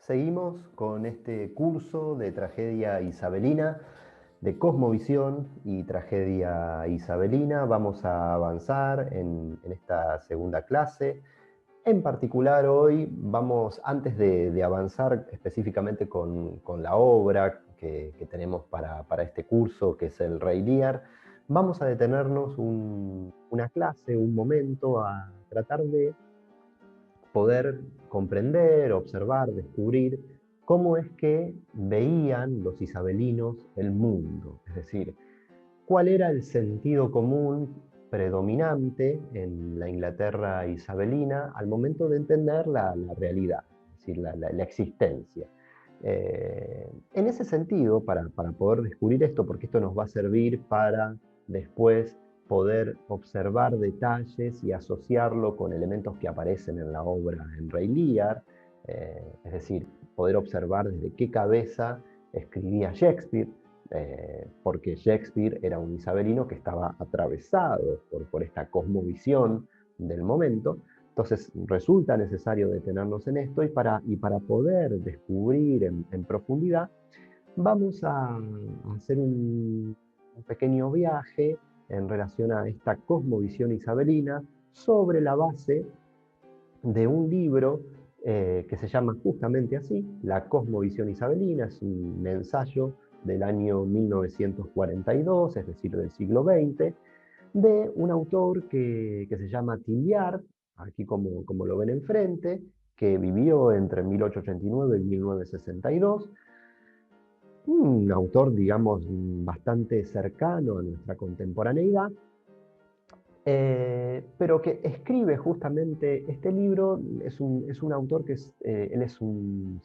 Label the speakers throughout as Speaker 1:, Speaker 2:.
Speaker 1: Seguimos con este curso de tragedia isabelina, de cosmovisión y tragedia isabelina. Vamos a avanzar en esta segunda clase. En particular hoy vamos, antes de avanzar específicamente con la obra que tenemos para este curso, que es el Rey Lear, vamos a detenernos una clase, un momento, a tratar de poder comprender, observar, descubrir cómo es que veían los isabelinos el mundo, es decir, cuál era el sentido común predominante en la Inglaterra isabelina al momento de entender la realidad, es decir, la existencia. En ese sentido, para poder descubrir esto, porque esto nos va a servir para después poder observar detalles y asociarlo con elementos que aparecen en la obra en Rey Lear, es decir, poder observar desde qué cabeza escribía Shakespeare, porque Shakespeare era un isabelino que estaba atravesado por esta cosmovisión del momento. Entonces resulta necesario detenernos en esto y para poder descubrir en profundidad vamos a hacer un pequeño viaje en relación a esta cosmovisión isabelina sobre la base de un libro que se llama justamente así, La cosmovisión isabelina. Es un ensayo del año 1942, es decir, del siglo XX, de un autor que se llama Tilliard, aquí como lo ven enfrente, que vivió entre 1889 y 1962, un autor, digamos, bastante cercano a nuestra contemporaneidad, pero que escribe justamente este libro. Es un autor que él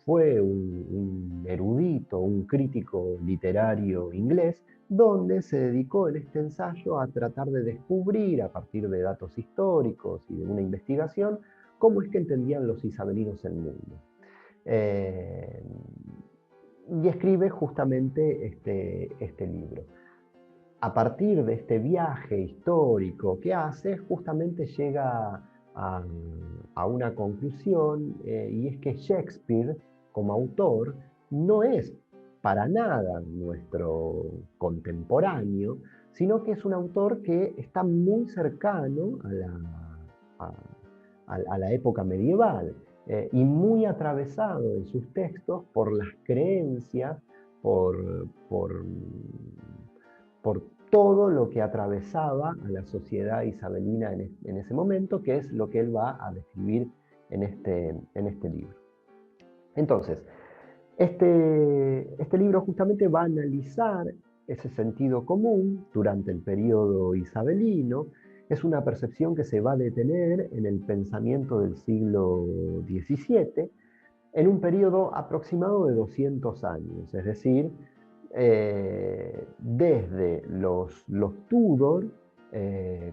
Speaker 1: fue un erudito, un crítico literario inglés, donde se dedicó en este ensayo a tratar de descubrir, a partir de datos históricos y de una investigación, cómo es que entendían los isabelinos el mundo. Eh, y escribe justamente este libro. A partir de este viaje histórico que hace, justamente llega a una conclusión, y es que Shakespeare, como autor, no es para nada nuestro contemporáneo, sino que es un autor que está muy cercano a, a la época medieval, y muy atravesado en sus textos por las creencias, por todo lo que atravesaba a la sociedad isabelina en ese momento, que es lo que él va a describir en este libro. Entonces, este libro justamente va a analizar ese sentido común durante el periodo isabelino. Es una percepción que se va a detener en el pensamiento del siglo XVII, en un periodo aproximado de 200 años, es decir, desde los Tudor,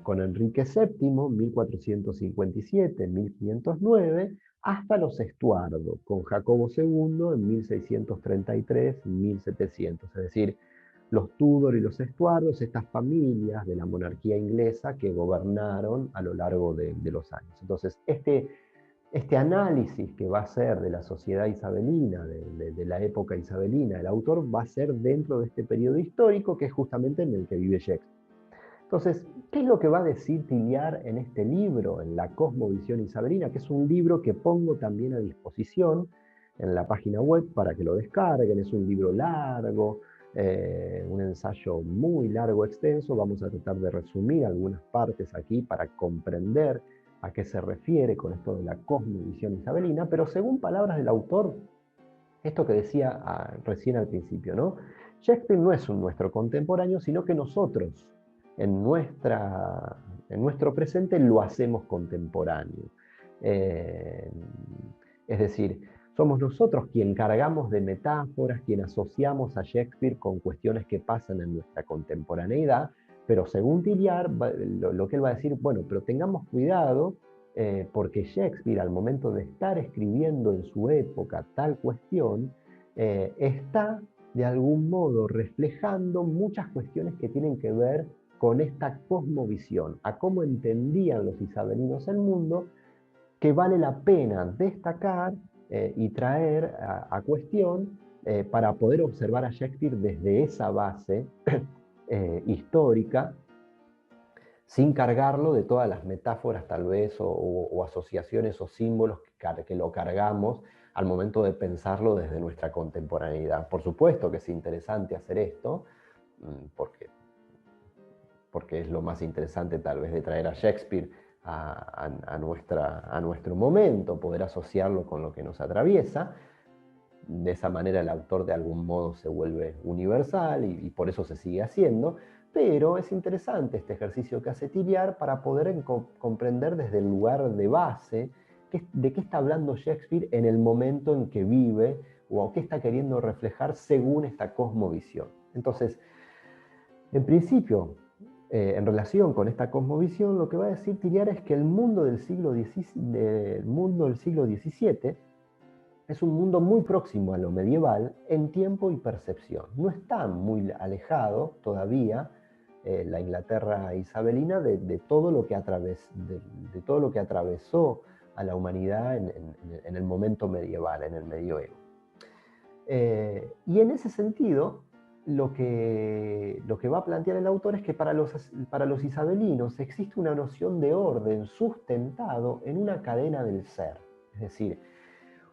Speaker 1: con Enrique VII, 1457-1509, hasta los Estuardo, con Jacobo II en 1633-1700, es decir, los Tudor y los Estuardos, estas familias de la monarquía inglesa que gobernaron a lo largo de los años. Entonces, este análisis que va a ser de la sociedad isabelina, de la época isabelina, el autor va a ser dentro de este periodo histórico que es justamente en el que vive Shakespeare. Entonces, ¿qué es lo que va a decir Tilliard en este libro, en La cosmovisión isabelina? Que es un libro que pongo también a disposición en la página web para que lo descarguen. Es un libro largo, un ensayo muy largo, extenso. Vamos a tratar de resumir algunas partes aquí para comprender a qué se refiere con esto de la cosmovisión isabelina, pero según palabras del autor, esto que decía recién al principio, ¿no? Shakespeare no es nuestro contemporáneo, sino que nosotros, en, nuestra, en nuestro presente, lo hacemos contemporáneo. Eh, es decir, somos nosotros quien cargamos de metáforas, quien asociamos a Shakespeare con cuestiones que pasan en nuestra contemporaneidad, pero según Tilliard, lo que él va a decir, bueno, pero tengamos cuidado, porque Shakespeare, al momento de estar escribiendo en su época tal cuestión, está de algún modo reflejando muchas cuestiones que tienen que ver con esta cosmovisión, a cómo entendían los isabelinos el mundo, que vale la pena destacar y traer a cuestión para poder observar a Shakespeare desde esa base histórica, sin cargarlo de todas las metáforas tal vez o asociaciones o símbolos que lo cargamos al momento de pensarlo desde nuestra contemporaneidad. Por supuesto que es interesante hacer esto, porque es lo más interesante tal vez de traer a Shakespeare a nuestro momento, poder asociarlo con lo que nos atraviesa. De esa manera el autor de algún modo se vuelve universal y por eso se sigue haciendo, pero es interesante este ejercicio que hace Tilliard para poder comprender desde el lugar de base de qué está hablando Shakespeare en el momento en que vive o qué está queriendo reflejar según esta cosmovisión. Entonces, en principio, en relación con esta cosmovisión, lo que va a decir Tilliard es que el mundo del siglo XVII es un mundo muy próximo a lo medieval en tiempo y percepción. No está muy alejado todavía la Inglaterra isabelina de todo lo que atravesó a la humanidad en el momento medieval, en el medioevo. Y en ese sentido, lo que va a plantear el autor es que para los isabelinos existe una noción de orden sustentado en una cadena del ser. Es decir,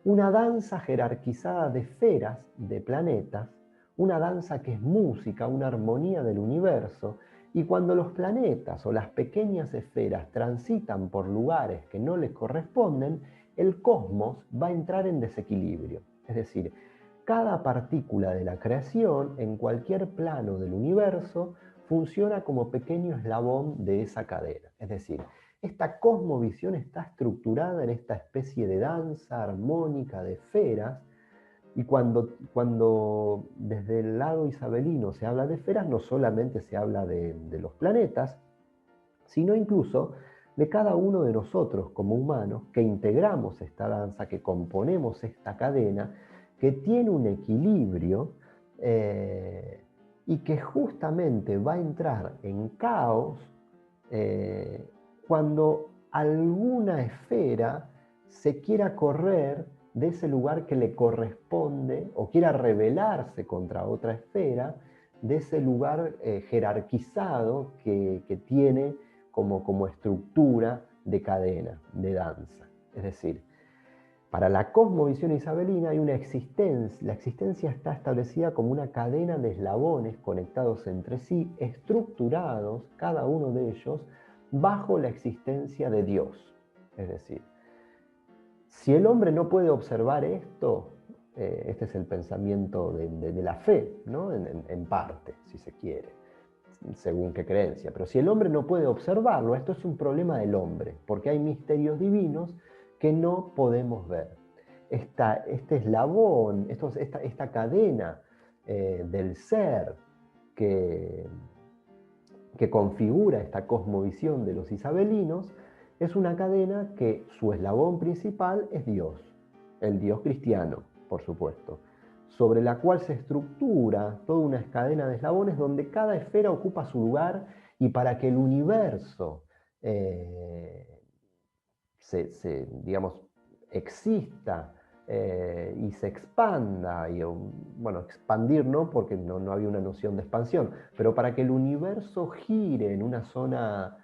Speaker 1: una danza jerarquizada de esferas, de planetas, una danza que es música, una armonía del universo, y cuando los planetas o las pequeñas esferas transitan por lugares que no les corresponden, el cosmos va a entrar en desequilibrio. Es decir, cada partícula de la creación, en cualquier plano del universo, funciona como pequeño eslabón de esa cadena. Es decir, esta cosmovisión está estructurada en esta especie de danza armónica de esferas, y cuando desde el lado isabelino se habla de esferas, no solamente se habla de los planetas, sino incluso de cada uno de nosotros como humanos que integramos esta danza, que componemos esta cadena, que tiene un equilibrio y que justamente va a entrar en caos cuando alguna esfera se quiera correr de ese lugar que le corresponde o quiera rebelarse contra otra esfera, de ese lugar jerarquizado que tiene como estructura de cadena, de danza. Es decir, para la cosmovisión isabelina hay una existencia, la existencia está establecida como una cadena de eslabones conectados entre sí, estructurados, cada uno de ellos, bajo la existencia de Dios. Es decir, si el hombre no puede observar esto, este es el pensamiento de la fe, ¿no? En parte, si se quiere, según qué creencia. Pero si el hombre no puede observarlo, esto es un problema del hombre, porque hay misterios divinos que no podemos ver. Este eslabón, esta cadena del ser que configura esta cosmovisión de los isabelinos, es una cadena que su eslabón principal es Dios, el Dios cristiano, por supuesto, sobre la cual se estructura toda una cadena de eslabones donde cada esfera ocupa su lugar, y para que el universo digamos, exista y se expanda, bueno, expandir no, porque no había una noción de expansión, pero para que el universo gire en una zona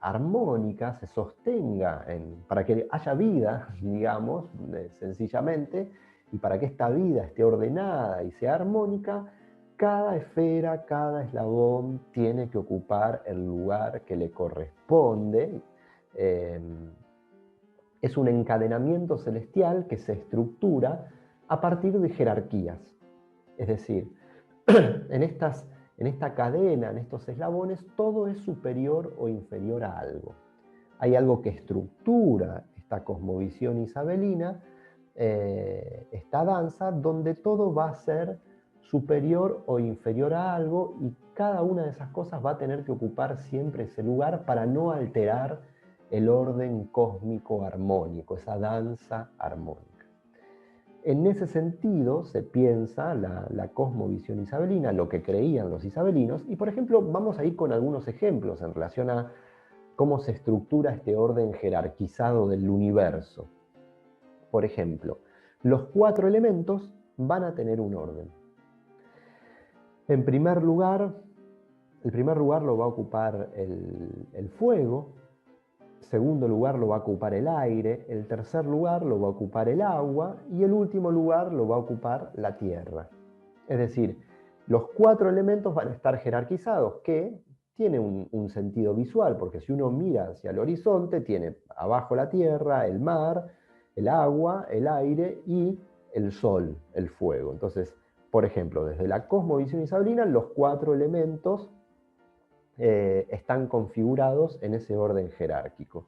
Speaker 1: armónica, se sostenga, para que haya vida, digamos, sencillamente, y para que esta vida esté ordenada y sea armónica, cada esfera, cada eslabón tiene que ocupar el lugar que le corresponde. Es un encadenamiento celestial que se estructura a partir de jerarquías. Es decir, en esta cadena, en estos eslabones, todo es superior o inferior a algo. Hay algo que estructura esta cosmovisión isabelina, esta danza, donde todo va a ser superior o inferior a algo, y cada una de esas cosas va a tener que ocupar siempre ese lugar para no alterar el orden cósmico armónico, esa danza armónica. En ese sentido se piensa la cosmovisión isabelina, lo que creían los isabelinos, y por ejemplo vamos a ir con algunos ejemplos en relación a cómo se estructura este orden jerarquizado del universo. Por ejemplo, los 4 elementos van a tener un orden. En primer lugar, el primer lugar lo va a ocupar el fuego, segundo lugar lo va a ocupar el aire, el tercer lugar lo va a ocupar el agua y el último lugar lo va a ocupar la tierra. Es decir, los 4 elementos van a estar jerarquizados, que tiene un sentido visual, porque si uno mira hacia el horizonte, tiene abajo la tierra, el mar, el agua, el aire y el sol, el fuego. Entonces, por ejemplo, desde la cosmovisión isabelina, los 4 elementos están configurados en ese orden jerárquico.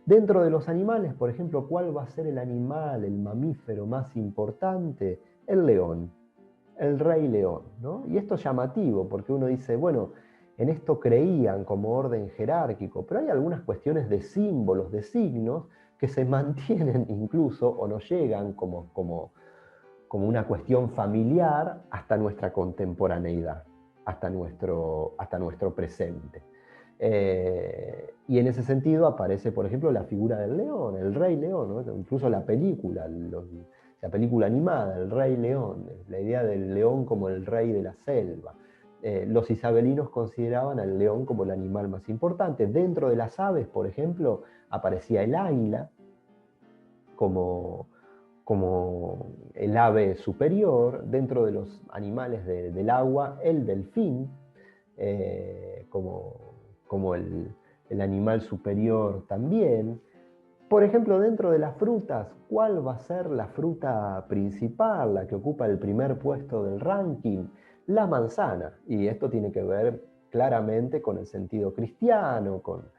Speaker 1: Dentro de los animales, por ejemplo, ¿cuál va a ser el animal, el mamífero más importante? El león, el rey león, ¿no? Y esto es llamativo, porque uno dice, bueno, en esto creían como orden jerárquico, pero hay algunas cuestiones de símbolos, de signos, que se mantienen incluso o no llegan como una cuestión familiar hasta nuestra contemporaneidad, hasta nuestro presente. Y en ese sentido aparece, por ejemplo, la figura del león, el rey león, ¿no? Incluso la película animada, el rey león, la idea del león como el rey de la selva. Los isabelinos consideraban al león como el animal más importante. Dentro de las aves, por ejemplo, aparecía el águila como el ave superior. Dentro de los animales del agua, el delfín, como el animal superior también. Por ejemplo, dentro de las frutas, ¿cuál va a ser la fruta principal, la que ocupa el primer puesto del ranking? La manzana. Y esto tiene que ver claramente con el sentido cristiano, con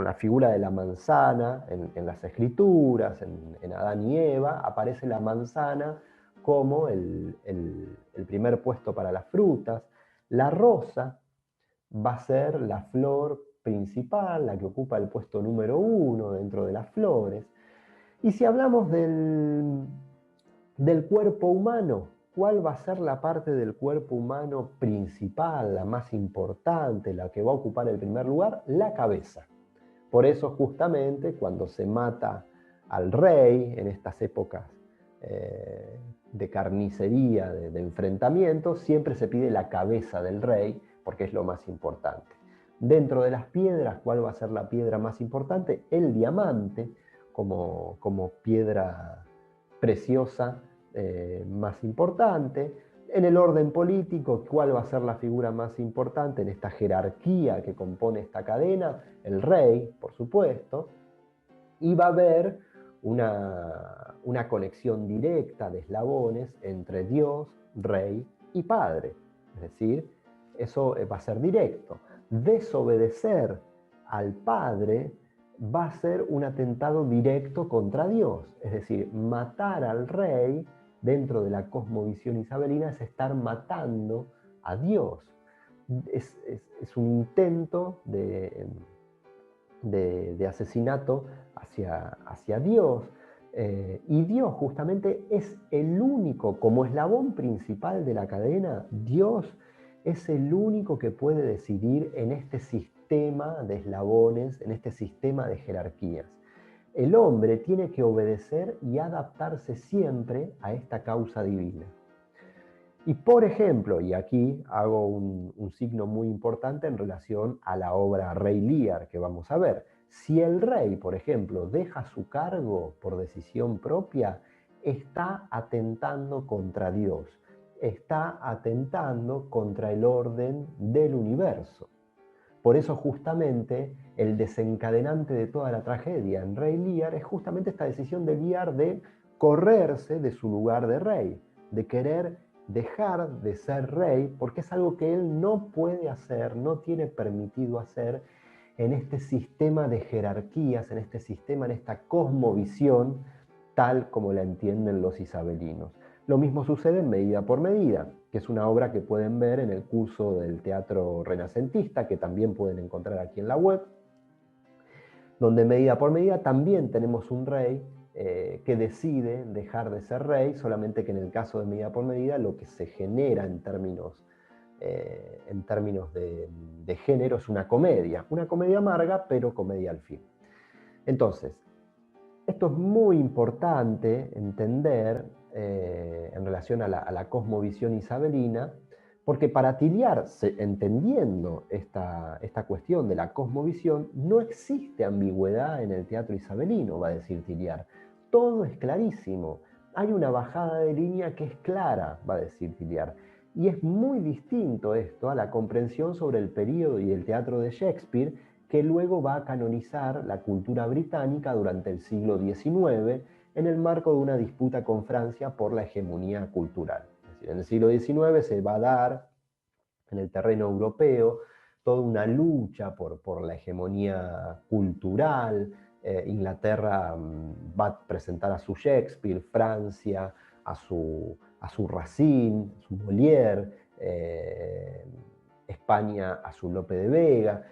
Speaker 1: la figura de la manzana en las escrituras, en Adán y Eva. Aparece la manzana como el primer puesto para las frutas. La rosa va a ser la flor principal, la que ocupa el puesto número 1 dentro de las flores. Y si hablamos del cuerpo humano, ¿cuál va a ser la parte del cuerpo humano principal, la más importante, la que va a ocupar el primer lugar? La cabeza. Por eso justamente cuando se mata al rey en estas épocas de carnicería, de enfrentamiento, siempre se pide la cabeza del rey porque es lo más importante. Dentro de las piedras, ¿cuál va a ser la piedra más importante? El diamante, como piedra preciosa más importante. En el orden político, ¿cuál va a ser la figura más importante en esta jerarquía que compone esta cadena? El rey, por supuesto. Y va a haber una conexión directa de eslabones entre Dios, rey y padre. Es decir, eso va a ser directo. Desobedecer al padre va a ser un atentado directo contra Dios. Es decir, matar al rey dentro de la cosmovisión isabelina es estar matando a Dios. Es un intento de asesinato hacia Dios. Y Dios justamente es el único, como eslabón principal de la cadena, Dios es el único que puede decidir en este sistema de eslabones, en este sistema de jerarquías. El hombre tiene que obedecer y adaptarse siempre a esta causa divina. Y por ejemplo, y aquí hago un signo muy importante en relación a la obra Rey Lear que vamos a ver. Si el rey, por ejemplo, deja su cargo por decisión propia, está atentando contra Dios, está atentando contra el orden del universo. Por eso justamente el desencadenante de toda la tragedia en Rey Lear es justamente esta decisión de Lear de correrse de su lugar de rey, de querer dejar de ser rey, porque es algo que él no puede hacer, no tiene permitido hacer en este sistema de jerarquías, en este sistema, en esta cosmovisión, tal como la entienden los isabelinos. Lo mismo sucede en Medida por Medida, que es una obra que pueden ver en el curso del teatro renacentista, que también pueden encontrar aquí en la web, donde Medida por Medida también tenemos un rey que decide dejar de ser rey, solamente que en el caso de Medida por Medida lo que se genera en términos de género es una comedia amarga, pero comedia al fin. Entonces, Esto es muy importante entender en relación a la cosmovisión isabelina, porque para Tilliard, entendiendo esta cuestión de la cosmovisión, no existe ambigüedad en el teatro isabelino, va a decir Tilliard. Todo es clarísimo. Hay una bajada de línea que es clara, va a decir Tilliard. Y es muy distinto esto a la comprensión sobre el período y el teatro de Shakespeare, que luego va a canonizar la cultura británica durante el siglo XIX en el marco de una disputa con Francia por la hegemonía cultural. Es decir, en el siglo XIX se va a dar en el terreno europeo toda una lucha por la hegemonía cultural. Inglaterra va a presentar a su Shakespeare, Francia a su Racine, a su Molière, España a su Lope de Vega.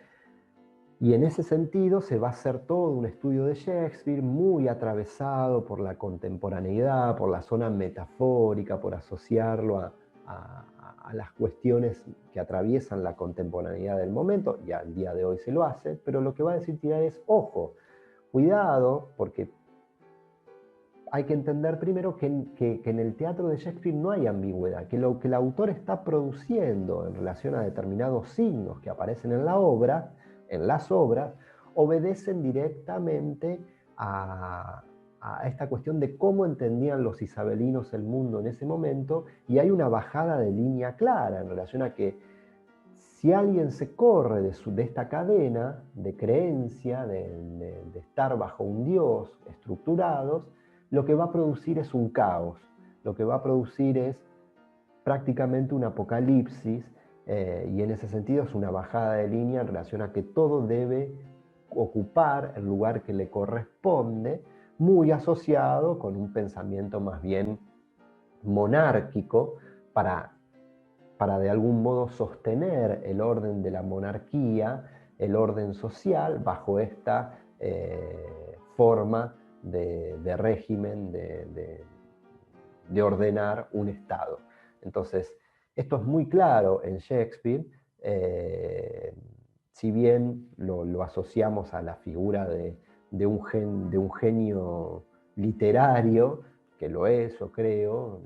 Speaker 1: Y en ese sentido se va a hacer todo un estudio de Shakespeare muy atravesado por la contemporaneidad, por la zona metafórica, por asociarlo a las cuestiones que atraviesan la contemporaneidad del momento, y al día de hoy se lo hace, pero lo que va a decir Tilliard es, ojo, cuidado, porque hay que entender primero que en el teatro de Shakespeare no hay ambigüedad, que lo que el autor está produciendo en relación a determinados signos que aparecen en la obra, en las obras, obedecen directamente a esta cuestión de cómo entendían los isabelinos el mundo en ese momento, y hay una bajada de línea clara en relación a que si alguien se corre de esta cadena de creencia, de estar bajo un dios estructurados, lo que va a producir es un caos, lo que va a producir es prácticamente un apocalipsis, y en ese sentido es una bajada de línea en relación a que todo debe ocupar el lugar que le corresponde, muy asociado con un pensamiento más bien monárquico para de algún modo sostener el orden de la monarquía, el orden social, bajo esta forma de régimen, de ordenar un Estado. Entonces, esto es muy claro en Shakespeare, si bien lo asociamos a la figura de un genio literario, que lo es, yo creo,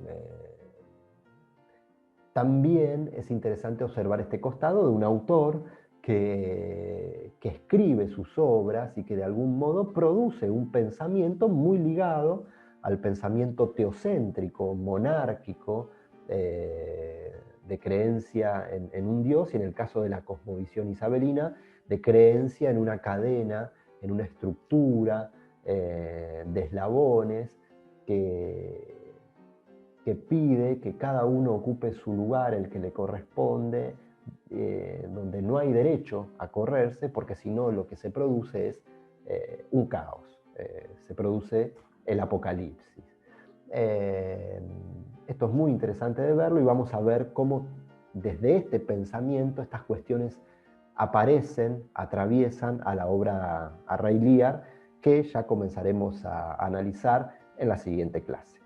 Speaker 1: también es interesante observar este costado de un autor que escribe sus obras y que de algún modo produce un pensamiento muy ligado al pensamiento teocéntrico, monárquico, de creencia en un dios, y en el caso de la cosmovisión isabelina, de creencia en una cadena, en una estructura de eslabones que pide que cada uno ocupe su lugar, el que le corresponde, donde no hay derecho a correrse, porque si no lo que se produce es un caos, se produce el apocalipsis. Esto es muy interesante de verlo, y vamos a ver cómo desde este pensamiento estas cuestiones aparecen, atraviesan a la obra a Ray Lear, que ya comenzaremos a analizar en la siguiente clase.